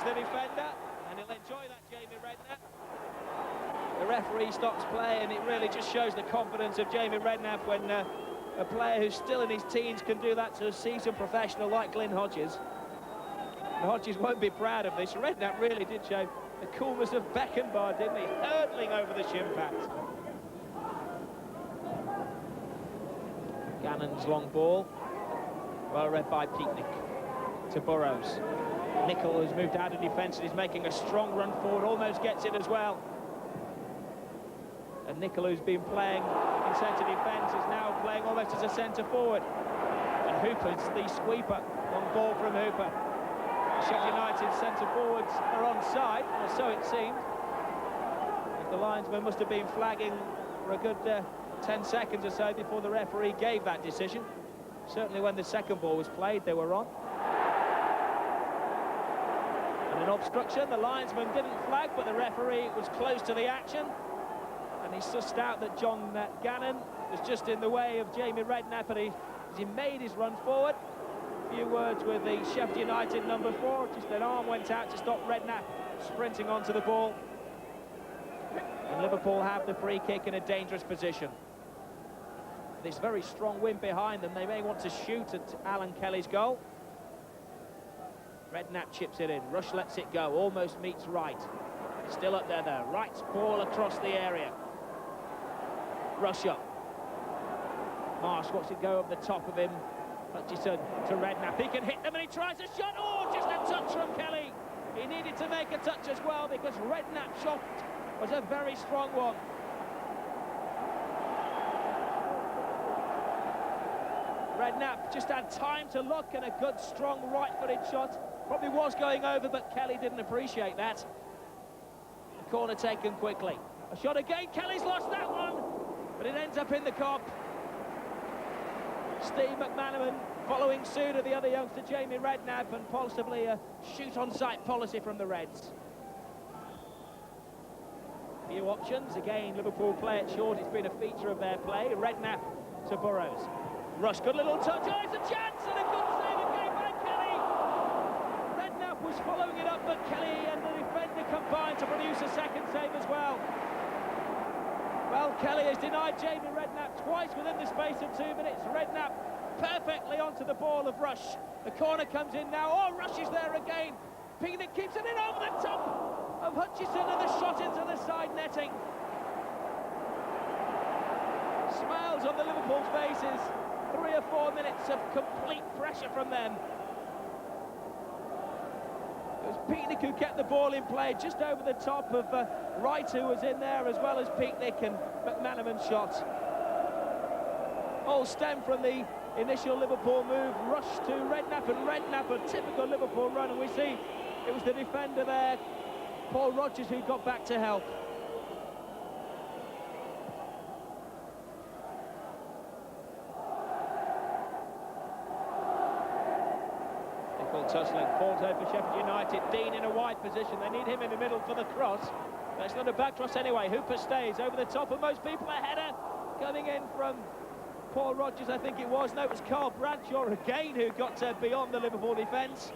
the defender, and he'll enjoy that, Jamie Redknapp. The referee stops play, and it really just shows the confidence of Jamie Redknapp when a player who's still in his teens can do that to a seasoned professional like Glyn Hodges. And Hodges won't be proud of this. Redknapp really did show the coolness of Beckenbauer, didn't he? Hurdling over the shin pads. Gannon's long ball, well read by Peaknick to Burrows. Nicol has moved out of defence and is making a strong run forward, almost gets it as well. And Nicol, who's been playing in centre defence, is now playing almost as a centre forward. And Hooper's the sweeper. Long ball from Hooper. Sheffield United centre forwards are onside, or so it seemed. The linesman must have been flagging for a good 10 seconds or so before the referee gave that decision. Certainly when the second ball was played, they were on. And an obstruction, the linesman didn't flag, but the referee was close to the action. And he sussed out that John Gannon was just in the way of Jamie Redknapp, and as he made his run forward. A few words with the Sheffield United number 4, just an arm went out to stop Redknapp sprinting onto the ball. And Liverpool have the free kick in a dangerous position. This very strong wind behind them, they may want to shoot at Alan Kelly's goal. Redknapp chips it in, Rush lets it go, almost meets Wright. Still up there though, Wright's ball across the area. Rush up. Marsh wants to go over the top of him. Hutchison to Redknapp, he can hit them and he tries a shot. Oh, just a touch from Kelly. He needed to make a touch as well because Redknapp's shot was a very strong one. Redknapp just had time to look, and a good, strong, right-footed shot. Probably was going over, but Kelly didn't appreciate that. The corner taken quickly. A shot again, Kelly's lost that one, but it ends up in the cop. Steve McManaman following suit of the other youngster, Jamie Redknapp, and possibly a shoot-on-sight policy from the Reds. Few options. Again, Liverpool play it short. It's been a feature of their play. Redknapp to Burrows. Rush, good little touch. Oh, it's a chance and a good save again by Kelly. Redknapp was following it up, but Kelly and the defender combined to produce a second save as well. Well, Kelly has denied Jamie Redknapp twice within the space of 2 minutes. Redknapp perfectly onto the ball of Rush. The corner comes in now. Oh, Rush is there again. Peaknick keeps it in over the top of Hutchison, and the shot into the side netting. Smiles on the Liverpool faces. 3 or 4 minutes of complete pressure from them. It was Peaknick who kept the ball in play just over the top of Wright, who was in there, as well as Peaknick and McManaman's shot. All stemmed from the initial Liverpool move. Rush to Redknapp, and Redknapp, a typical Liverpool run, and we see it was the defender there, Paul Rodgers, who got back to help. Tussling, falls over for Sheffield United. Dean in a wide position. They need him in the middle for the cross. That's not a back cross anyway. Hooper stays over the top of most people. A header coming in from Paul Rodgers, I think it was. No, it was Carl Bradshaw again who got beyond the Liverpool defence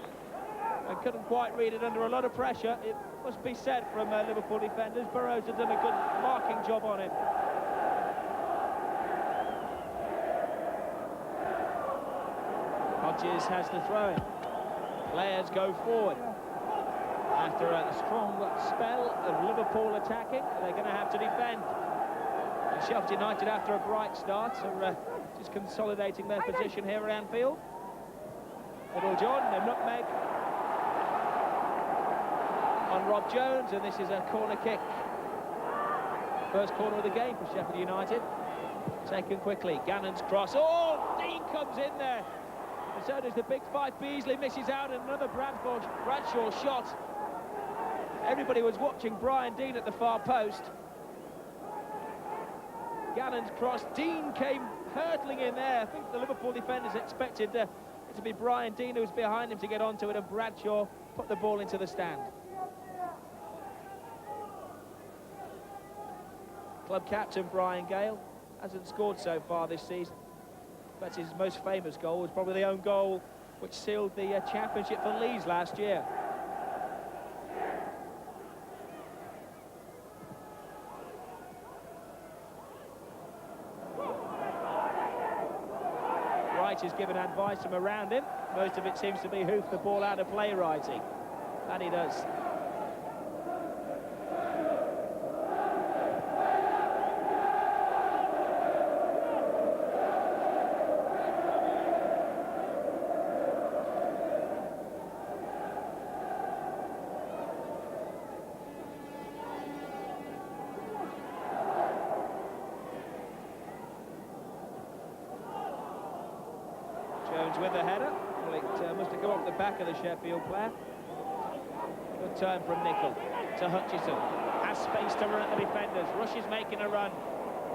and couldn't quite read it under a lot of pressure. It must be said from Liverpool defenders. Burrows had done a good marking job on him. Hodges has the throw-in. Players go forward. After a strong spell of Liverpool attacking, they're going to have to defend. And Sheffield United, after a bright start, are just consolidating their position here at Anfield. Little John, a nutmeg on Rob Jones, and this is a corner kick. First corner of the game for Sheffield United. Taken quickly, Gannon's cross. Oh, Dean comes in there. And so does the big 5. Beasley misses out, and another Bradshaw shot. Everybody was watching Brian Dean at the far post. Gannon's cross. Dean came hurtling in there. I think the Liverpool defenders expected it to be Brian Dean who was behind him to get onto it, and Bradshaw put the ball into the stand. Club captain Brian Gale hasn't scored so far this season. That's his most famous goal, was probably the own goal which sealed the championship for Leeds last year. which is given advice from around him. Most of it seems to be hoof the ball out of play writing. And he does. Jones with the header. Well, it must have come off the back of the Sheffield player. Good turn from Nicol to Hutchison. Has space to run at the defenders. Rush is making a run.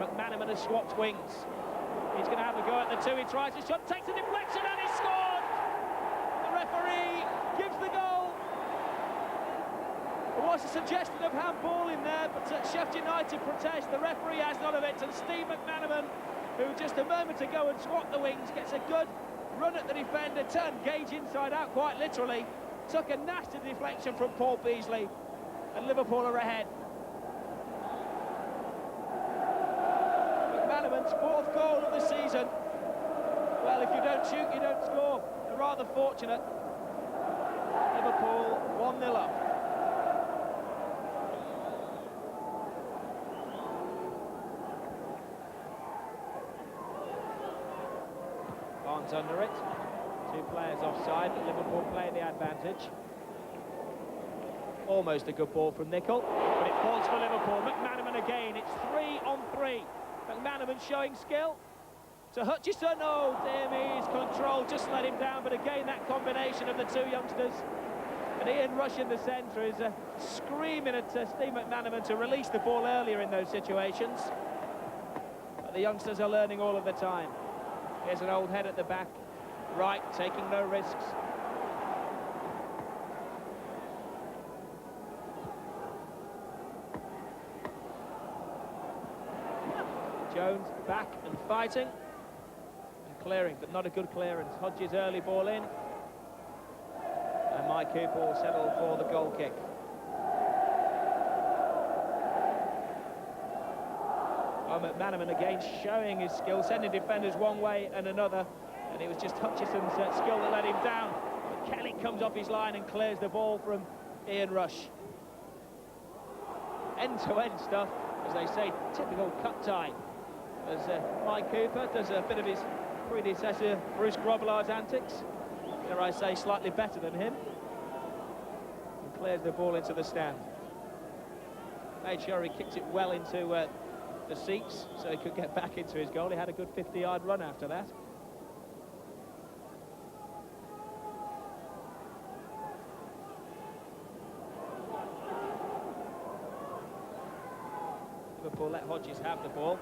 McManaman has swapped wings. He's going to have a go at the two. He tries his shot, takes a deflection, and he scored! The referee gives the goal. There was a suggestion of handball in there, but Sheffield United protest. The referee has none of it, and Steve McManaman, who just a moment ago had swapped the wings, gets a good run at the defender, turned Gage inside out quite literally, took a nasty deflection from Paul Beasley, and Liverpool are ahead. McManaman's fourth goal of the season. Well, if you don't shoot, you don't score. They're rather fortunate. Liverpool 1-0 up. Barnes under it. Two players offside, but Liverpool play the advantage. Almost a good ball from Nicol, but it falls for Liverpool. McManaman again, it's 3 on 3. McManaman showing skill to Hutchison. Oh, dear me, his control just let him down, but again that combination of the two youngsters. And Ian Rush in the centre is screaming at Steve McManaman to release the ball earlier in those situations. But the youngsters are learning all of the time. Here's an old head at the back. Right, taking no risks. Jones back and fighting. And clearing, but not a good clearance. Hodges early ball in. And Mike Cooper will settle for the goal kick. Oh, McManaman again showing his skill, sending defenders one way and another. And it was just Hutchison's skill that let him down. But Kelly comes off his line and clears the ball from Ian Rush. End-to-end stuff, as they say, typical cut time. As Mike Cooper does a bit of his predecessor, Bruce Grobbelaar's antics. Dare I say, slightly better than him. And clears the ball into the stand. Made sure he kicked it well into the seats, so he could get back into his goal. He had a good 50-yard run after that. Liverpool let Hodges have the ball.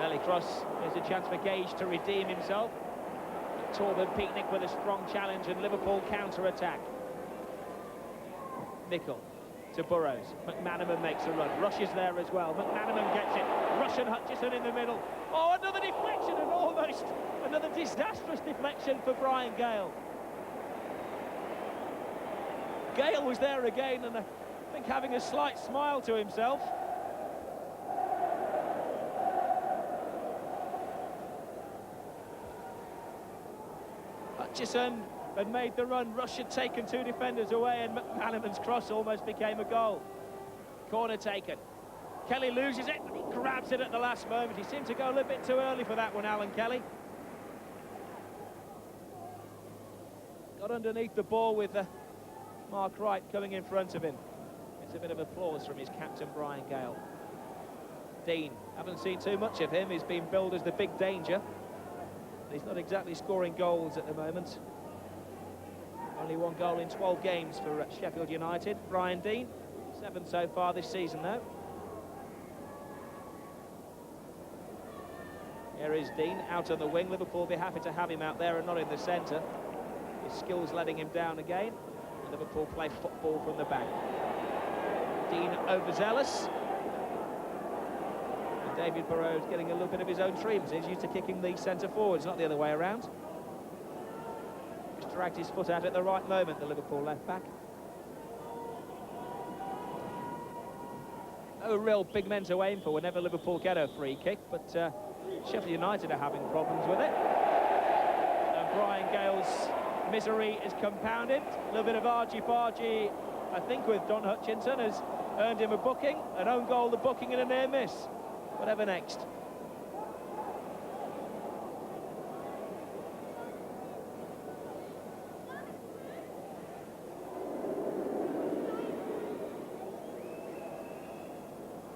Early cross, there's a chance for Gage to redeem himself. Torben Peaknick with a strong challenge, and Liverpool counter-attack. Nicol to Burrows. McManaman makes a run. Rush is there as well. McManaman gets it. Rush and Hutchison in the middle. Oh, another deflection, and almost another disastrous deflection for Brian Gale. Gale was there again, and I think having a slight smile to himself. Hutchison had made the run. Rush had taken two defenders away, and McManaman's cross almost became a goal. Corner taken. Kelly loses it, but he grabs it at the last moment. He seemed to go a little bit too early for that one, Alan Kelly. Got underneath the ball with Mark Wright coming in front of him. It's a bit of applause from his captain, Brian Gale. Dean, haven't seen too much of him. He's been billed as the big danger. He's not exactly scoring goals at the moment. Only one goal in 12 games for Sheffield United. Brian Dean, 7 so far this season though. Here is Dean out on the wing. Liverpool will be happy to have him out there and not in the centre. His skills letting him down again. Liverpool play football from the back. Dean overzealous. David Burrows getting a little bit of his own treatment. He's used to kicking the centre forwards, not the other way around. Just dragged his foot out at the right moment, the Liverpool left back. No real big men to aim for whenever Liverpool get a free kick, but Sheffield United are having problems with it. Brian Gale's misery is compounded. A little bit of argy-bargy, I think, with Don Hutchinson has earned him a booking, an own goal, the booking, and a near miss. Whatever next.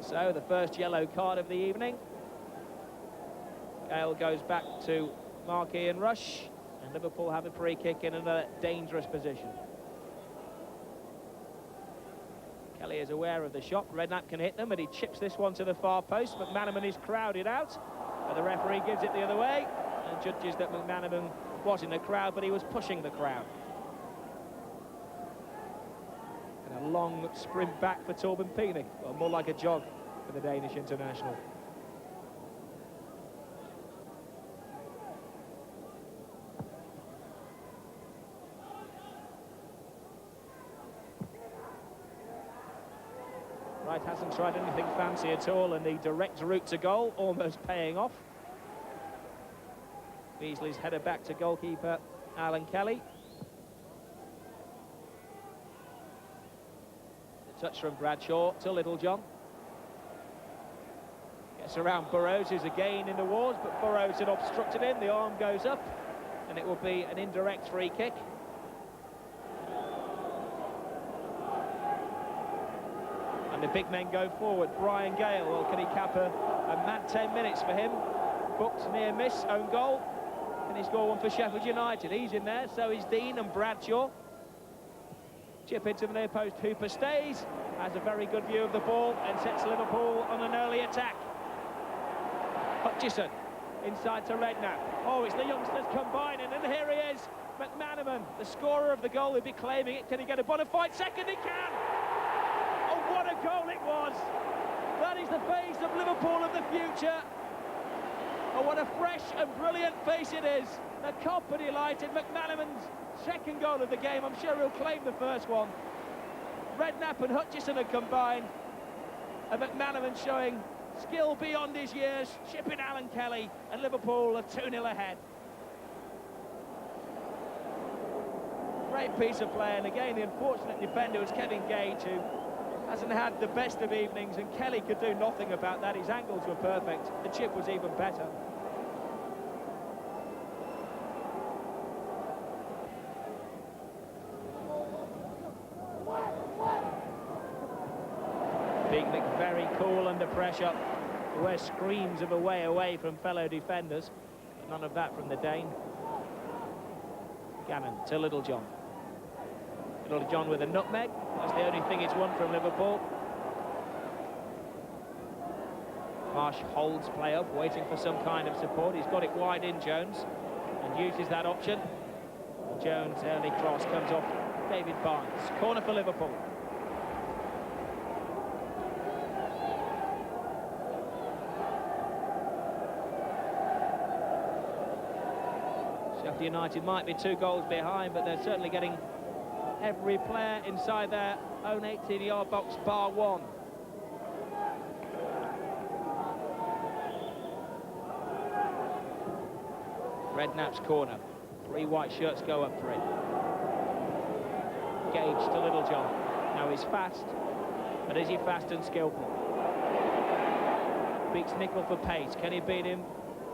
So, the first yellow card of the evening. Gale goes back to mark Ian Rush, and Liverpool have a free kick in another dangerous position. Kelly is aware of the shot. Redknapp can hit them, but he chips this one to the far post. McManaman is crowded out, but the referee gives it the other way and judges that McManaman was in the crowd, but he was pushing the crowd. And a long sprint back for Torben Pienaar. Well, more like a jog for the Danish international. Wright hasn't tried anything fancy at all, and the direct route to goal almost paying off. Beasley's header back to goalkeeper Alan Kelly. The touch from Bradshaw to Littlejohn. Gets around Burrows, who's again in the wars, but Burrows had obstructed him. The arm goes up, and it will be an indirect free kick. And the big men go forward. Brian Gale, well, can he cap a mad 10 minutes for him? Booked near miss, own goal. Can he score one for Sheffield United? He's in there, so is Dean and Bradshaw. Chip into the near post. Hooper stays, has a very good view of the ball and sets Liverpool on an early attack. Hutchison inside to Redknapp. Oh, it's the youngsters combining, and here he is, McManaman, the scorer of the goal. He'll be claiming it. Can he get a bona fide second? He can! What a goal it was! That is the face of Liverpool of the future. Oh, what a fresh and brilliant face it is. The Kop are delighted. McManaman's second goal of the game. I'm sure he'll claim the first one. Redknapp and Hutchison are combined. And McManaman showing skill beyond his years, chipping Alan Kelly, and Liverpool are 2-0 ahead. Great piece of play, and again the unfortunate defender was Kevin Gage, who hasn't had the best of evenings, and Kelly could do nothing about that. His angles were perfect. The chip was even better. Pienaar very cool under pressure. Where screams of away from fellow defenders. But none of that from the Dane. Gannon to Littlejohn. Littlejohn with a nutmeg. That's the only thing he's won from Liverpool. Marsh holds play up, waiting for some kind of support. He's got it wide in, Jones, and uses that option. Jones' early cross comes off David Barnes. Corner for Liverpool. Sheffield United might be 2 goals behind, but they're certainly getting every player inside their own 18-yard box, bar one. Redknapp's corner. 3 white shirts go up for it. Gage to Littlejohn. Now he's fast, but is he fast and skillful? Beats Nicol for pace. Can he beat him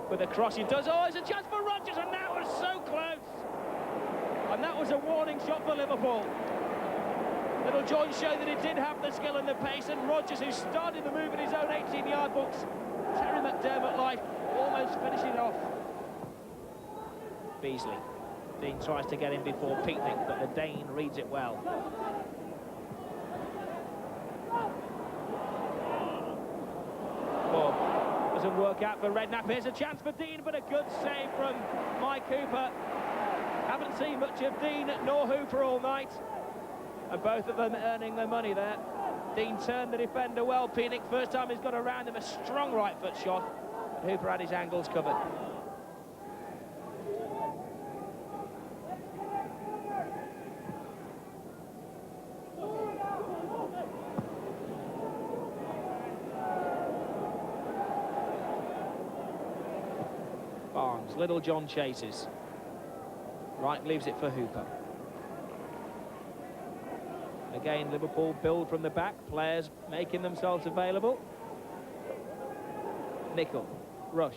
with a cross? He does. Oh, it's a chance for Rodgers, and that was so close. And that was a warning shot for Liverpool. Littlejohn showed that he did have the skill and the pace, and Rodgers, who started the move in his own 18-yard box, Terry McDermott-like, almost finishing it off. Beasley. Dean tries to get in before Pienaar, but the Dane reads it well. Well, doesn't work out for Redknapp. Here's a chance for Dean, but a good save from Mike Hooper. Haven't seen much of Dean nor Hooper all night, and both of them earning their money there. Dean turned the defender well. Pienaar, first time he's got around him, a strong right foot shot, but Hooper had his angles covered. Barnes, Littlejohn chases. Wright leaves it for Hooper. Again, Liverpool build from the back, players making themselves available. Nickel, Rush,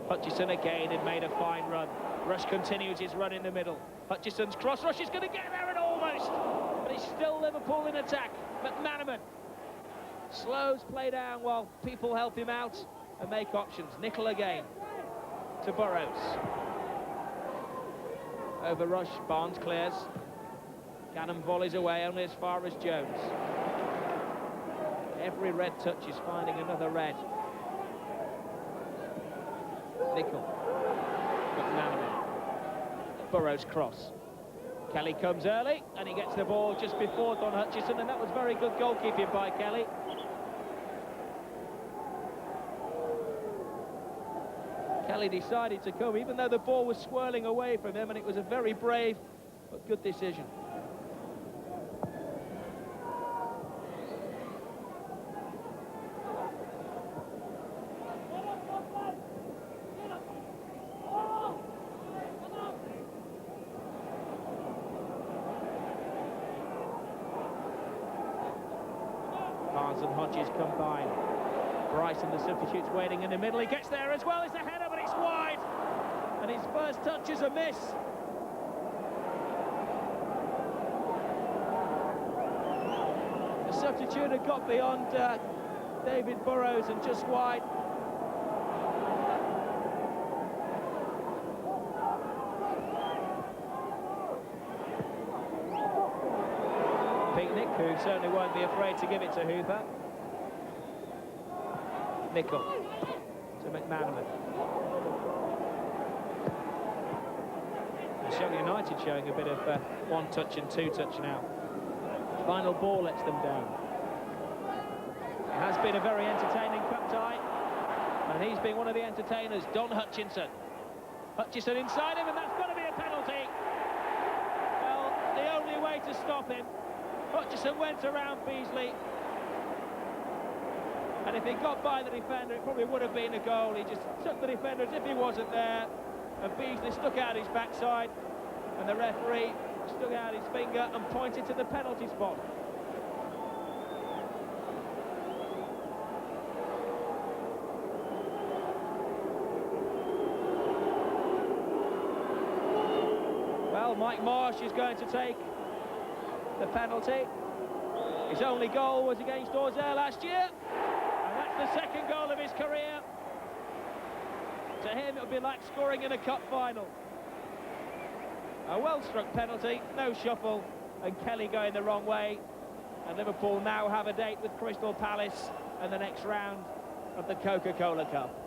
Hutchison again had made a fine run. Rush continues his run in the middle. Hutchison's cross, Rush is going to get there and almost, but it's still Liverpool in attack. McManaman slows play down while people help him out and make options. Nickel again to Burrows. Over Rush, Barnes clears. Cannon volleys away only as far as Jones. Every red touch is finding another red. Nickel, McManaman, Burrows cross. Kelly comes early and he gets the ball just before Don Hutchison, and that was very good goalkeeping by Kelly. Kelly decided to come even though the ball was swirling away from him, and it was a very brave but good decision. Barnes and Hodges combine. Bryson, the substitute's waiting in the middle. He gets there as well. It's a header, but it's wide. And his first touch is a miss. The substitute had got beyond David Burrows and just wide. Picnic, who certainly won't be afraid to give it to Hooper. Nickel to McManaman. Sheffield United showing a bit of one touch and two touch now. Final ball lets them down. It has been a very entertaining cup tie, and he's been one of the entertainers. Don Hutchison. Hutchison inside him, and that's got to be a penalty. Well, the only way to stop him. Hutchison went around Beasley, and if he got by the defender, it probably would have been a goal. He just took the defender as if he wasn't there, and Beasley stuck out his backside, and the referee stuck out his finger and pointed to the penalty spot. Well, Mike Marsh is going to take the penalty. His only goal was against Orzel last year, and that's the second goal of his career. To him, it would be like scoring in a cup final. A well-struck penalty, no shuffle, and Kelly going the wrong way. And Liverpool now have a date with Crystal Palace and the next round of the Coca-Cola Cup.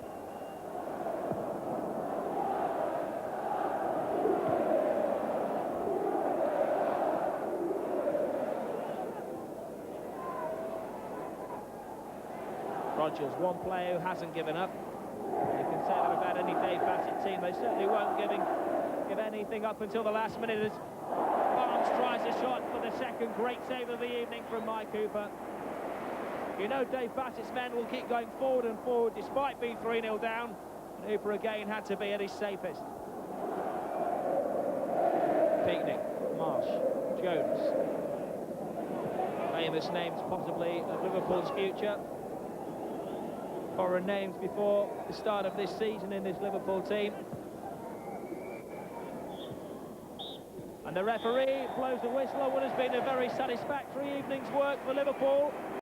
Rodgers, one player who hasn't given up. You can say that about any Dave Bassett team. They certainly won't give anything up until the last minute as Barnes tries a shot for the second great save of the evening from Mike Hooper. You know Dave Bassett's men will keep going forward and forward despite being 3-0 down, and Hooper again had to be at his safest. Picnic, Marsh, Jones. Famous names possibly of Liverpool's future. Foreign names before the start of this season in this Liverpool team. And the referee blows the whistle on what has been a very satisfactory evening's work for Liverpool.